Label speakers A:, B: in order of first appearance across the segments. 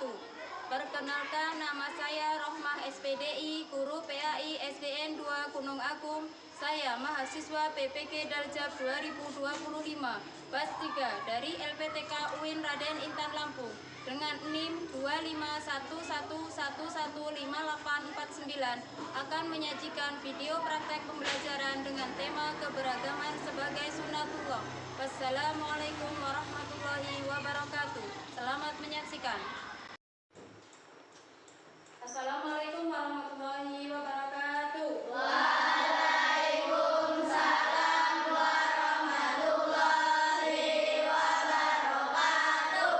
A: wabarakatuh. Perkenalkan, nama saya Rohmah SPDI, guru PAI SDN 2 Gunung Agung. Saya mahasiswa PPG Daljab 2025, Bas 3 dari LPTK UIN Raden Intan Lampung dengan NIM 25111115849 akan menyajikan video praktek pembelajaran dengan tema keberagaman sebagai sunatullah. Wassalamualaikum warahmatullahi wabarakatuh. Selamat menyaksikan. Assalamualaikum warahmatullahi wabarakatuh.
B: Waalaikumsalam warahmatullahi wabarakatuh.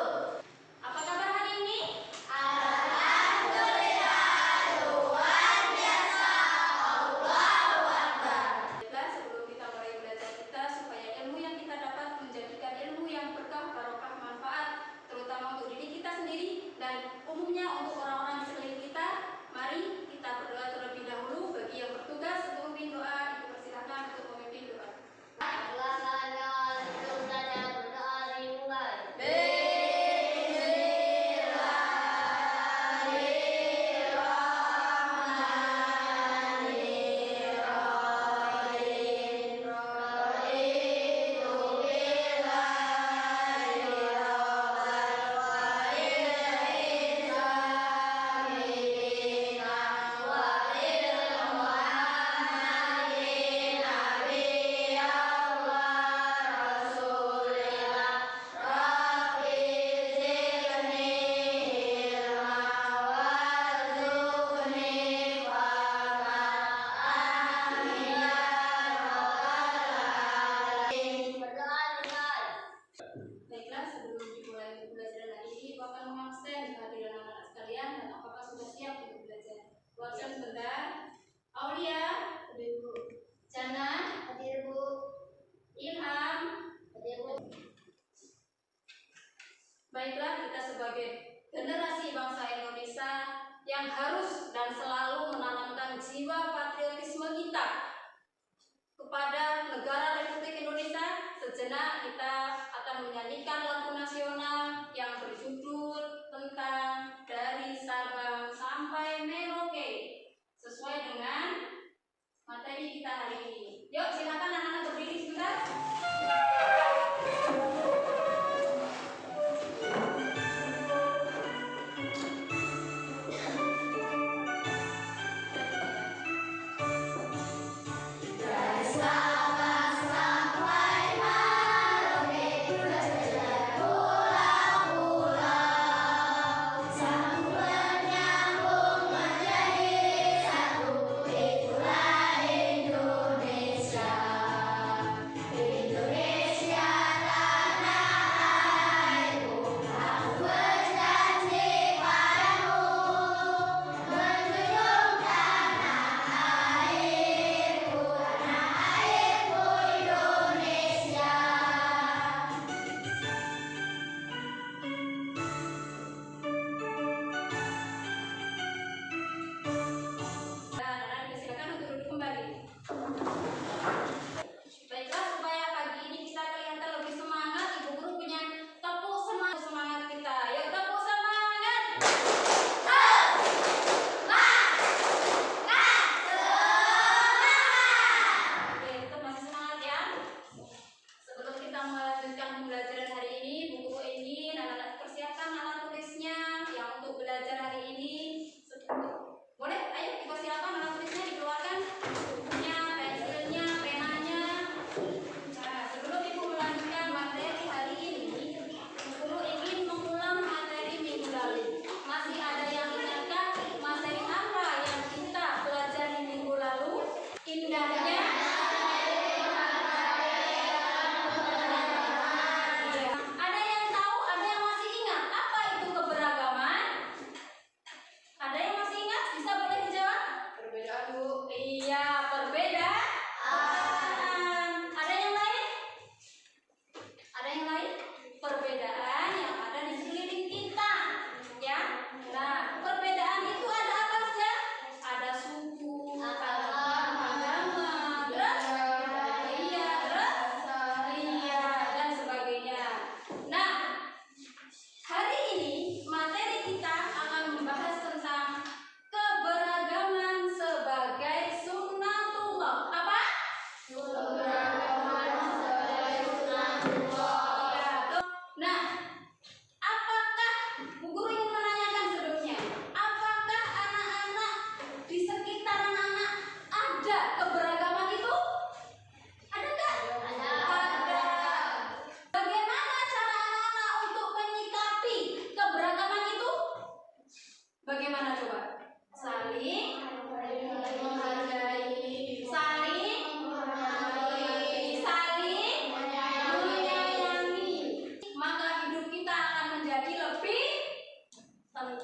A: Apa kabar hari ini?
B: Alhamdulillah, luar biasa. Allahu Akbar.
A: Sebelum kita mulai belajar kita, supaya ilmu yang kita dapat menjadikan ilmu yang berkah, barokah, manfaat, terutama untuk diri kita sendiri dan umumnya untuk orang-orang di sekeliling kita. Mari kita berdoa terlebih dahulu. Bagi yang bertugas untuk memimpin doa, dipersilakan untuk memimpin doa. Baiklah, sebelum dimulai pembelajaran hari ini, Ibu akan mengabsen kehadiran anak-anak sekalian dan apakah sudah siap untuk belajar. Ibu absen sebentar. Aulia, hadir Bu. Jana, hadir Bu. Ilham, hadir Bu. Baiklah, kita sebagai generasi bangsa Indonesia yang harus dan selalu menanamkan jiwa patriotisme kita kepada negara Republik Indonesia. Sejenak kita akan menyanyikan lagu nasional yang berjudul tentang Dari Sabang Sampai Merauke sesuai dengan materi kita hari ini. Yuk, silakan anak-anak berdiri sebentar.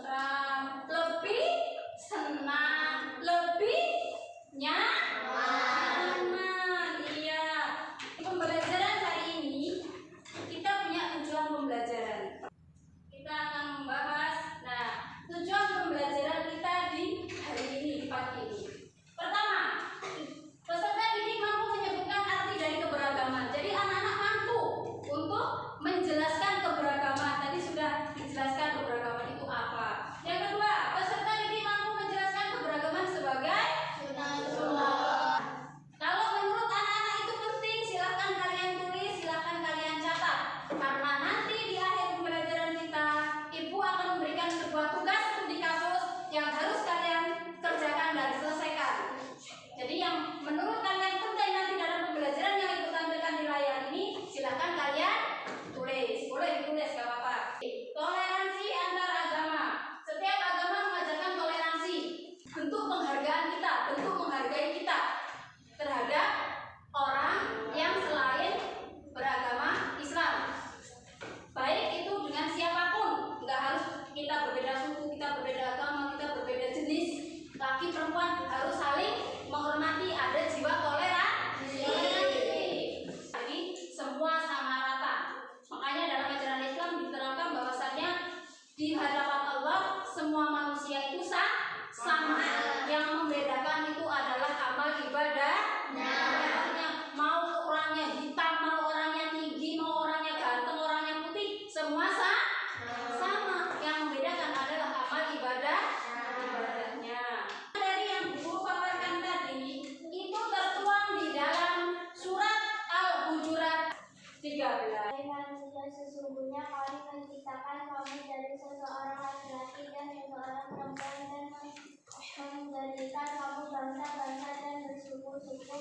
A: tentram, lebih senang, lebih nyaman. Iya. Pembelajaran hari ini kita punya tujuan pembelajaran. Kita akan membahas, tujuan pembelajaran kita di hari ini, di pagi ini. Pertama, peserta didik mampu menyebutkan arti dari keberagaman. Jadi anak-anak mampu untuk menjelaskan keberagaman. Tadi sudah dijelaskan keberagaman itu apa. Yang kedua, peserta didik mampu menjelaskan keberagaman sebagai
B: Sunnatullah.
A: kalau menurut anak-anak itu penting, silahkan kalian tulis, silahkan kalian catat. Karena nanti di akhir pembelajaran kita, Ibu akan memberikan sebuah tugas untuk di kasus yang harus kalian kerjakan dan selesaikan. Jadi yang menurut kalian penting nanti dalam pembelajaran yang Ibu tampilkan di layar ini, silahkan kalian tulis. Boleh ditulis, gak apa-apa. Toleransi antar agama. Setiap agama mengajarkan toleransi. Bentuk penghargaan kita, bentuk menghargai kita terhadap orang yang selain beragama Islam. Baik itu dengan siapapun, nggak harus kita berbeda suku, kita berbeda agama, kita berbeda jenis. Laki perempuan harus saling menghormati, ada jiwa toleransi. Jadi semua sama rata. Makanya dalam ajaran Islam diterangkan bahwasannya di hadapan Allah semua manusia itu sama. Yang membedakan itu adalah amal ibadah. Artinya mau orangnya hitam, mau orangnya tinggi, mau orangnya ganteng, orangnya putih, semua sama. Yang membedakan adalah amal ibadahnya. Dari yang Ibu paparkan tadi itu tertuang di dalam surat Al-Hujurat 13.
B: Sesungguhnya kami menciptakan kamu dari seseorang laki-laki dan seseorang perempuan dan menjadikan kamu bangsa-bangsa dan bersuku-suku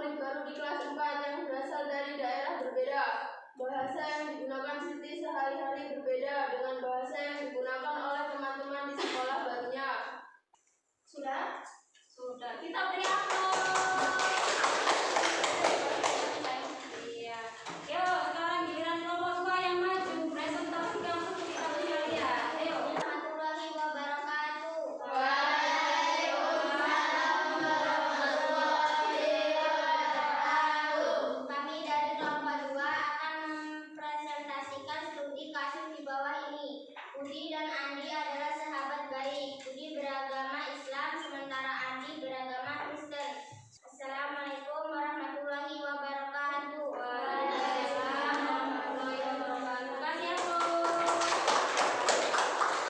C: murid baru di kelas 4 yang berasal dari daerah berbeda. Bahasa yang digunakan Siti sehari-hari berbeda dengan bahasa yang digunakan oleh teman-teman di sekolah barunya. Sudah?
A: Sudah. Kita beri aplaus. Iya. Yo, sekarang giliran kelompok 2 yang maju presentasikan studi kasus kalian. Ayo.
B: Warahmatullahi wabarakatuh. Kami dari kelompok 2 akan mempresentasikan studi kasus di bawah ini. Budi dan Andi adalah sahabat baik. Budi beragama Islam sementara Andi beragama Kristen. Assalamualaikum warahmatullahi wabarakatuh.
A: Waalaikumsalam warahmatullahi wabarakatuh. Kasih aplaus.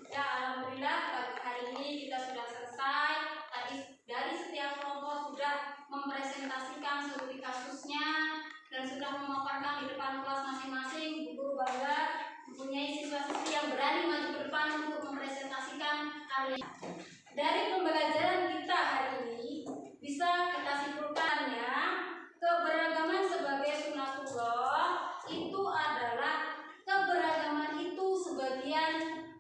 A: Ya, alhamdulillah pagi hari ini kita sudah selesai. Tadi dari setiap kelompok sudah mempresentasikan studi kasusnya dan sudah memaparkan di depan kelas masing-masing. Bu Guru bangga mempunyai siswa-siswi yang berani maju ke depan untuk mempresentasikan karya. Dari pembelajaran kita hari ini bisa kita simpulkannya keberagaman sebagai sunatullah itu adalah keberagaman itu sebagian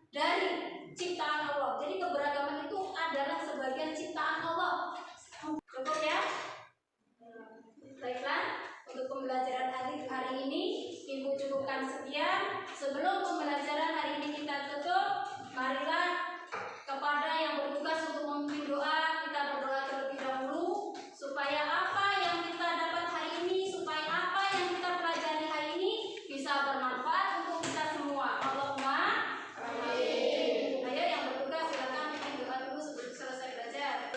A: dari ciptaan Allah. Jadi keberagaman itu adalah sebagian ciptaan Allah. Cukup ya? Baiklah, untuk pembelajaran hari ini Ibu cukupkan sekian. Sebelum pembelajaran hari ini kita tutup, marilah kepada yang bertugas untuk memimpin doa, kita berdoa terlebih dahulu supaya apa yang kita dapat hari ini, supaya apa yang kita pelajari hari ini bisa bermanfaat untuk kita semua. Allahumma amin. Ayo yang bertugas silakan bikin doa dulu sebelum selesai belajar.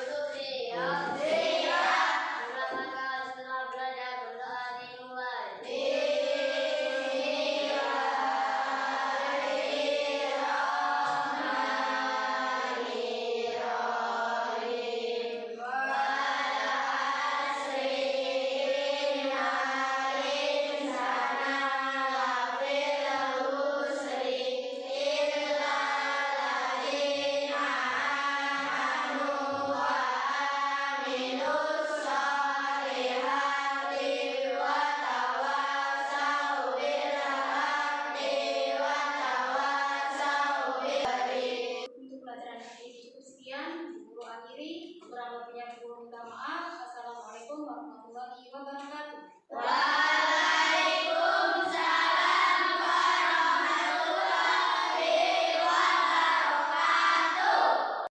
B: Setelah belajar berdoa dimulai.
A: Untuk pelajaran hari ini cukup sekian. Guru akhiri, kurang lebihnya guru minta maaf. Assalamualaikum warahmatullahi wabarakatuh.